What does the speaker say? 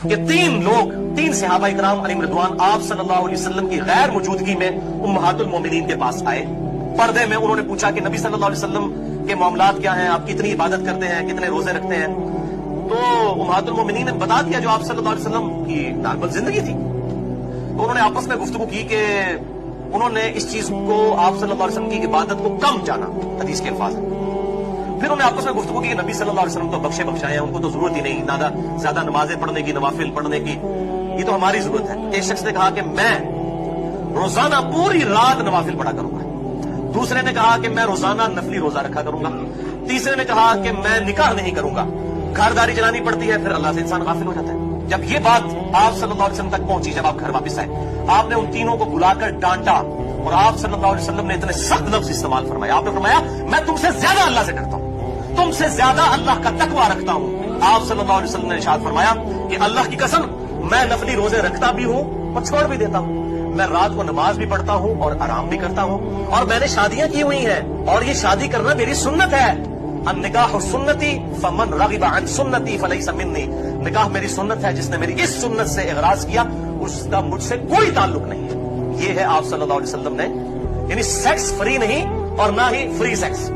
کہ तीन सहाबा इकराम अलैहिम रिदवान आप सल्लल्लाहु अलैहि वसल्लम की गैर मौजूदगी में उम्महातुल मोमिनीन के पास आए। पर्दे में उन्होंने पूछा कि नबी सल्लल्लाहु अलैहि वसल्लम के मामलात क्या हैं, आप कितनी इबादत करते हैं, कितने रोजे रखते हैं। तो उम्महातुल मोमिनीन ने बता दिया जो आप सल्लल्लाहु अलैहि वसल्लम की नॉर्मल जिंदगी थी। तो उन्होंने आपस में गुफ्तगू की कि उन्होंने इस चीज को आप सल्लल्लाहु अलैहि वसल्लम की इबादत को कम जाना, हदीस के अल्फाज हैं। फिर उन्होंने आपस में गुफ्तगू की कि नबी सल्लल्लाहु अलैहि वसल्लम तो बख्शे बख्शाए हैं, उनको तो जरूरत ही नहीं ज्यादा नमाजें पढ़ने की, नवाफिल पढ़ने की, ये तो हमारी जरूरत है। एक शख्स ने कहा कि मैं रोजाना पूरी रात नवाफिल पढ़ा करूंगा। दूसरे ने कहा कि मैं रोजाना नफली रोजा रखा करूंगा। तीसरे ने कहा कि मैं निकाह नहीं करूंगा। घरदारी चलानी पड़ती है, फिर अल्लाह से इंसान गाफिल हो जाता है। जब ये बात आप सल्लल्लाहु अलैहि वसल्लम तक पहुंची, जब आप घर वापस आए, आपने उन तीनों को बुलाकर डांटा और आप सल्लल्लाहु अलैहि वसल्लम ने इतने सख्त लफ्ज इस्तेमाल फरमाया। आपने फरमाया मैं तुमसे ज्यादा अल्लाह से डरता हूं, तुमसे ज्यादा अल्लाह का तकवा रखता हूं। आप सल्लल्लाहु अलैहि वसल्लम ने इरशाद फरमाया कि अल्लाह की कसम मैं नफली रोजे रखता भी हूं और छोड़ भी देता हूं। मैं रात को नमाज भी पढ़ता हूं और आराम भी करता हूं, और मैंने शादियां की हुई हैं और ये शादी करना मेरी सुन्नत है। अन्निकाह सुन्नती फमन रगिबा अन सुन्नती फलैसा मिन्नी। निकाह मेरी सुन्नत है, जिसने मेरी इस सुन्नत से इगराज किया उसका मुझसे कोई ताल्लुक नहीं है। ये है आप सल्लल्लाहु अलैहि वसल्लम ने, यानी सेक्स फ्री नहीं और ना ही फ्री सेक्स।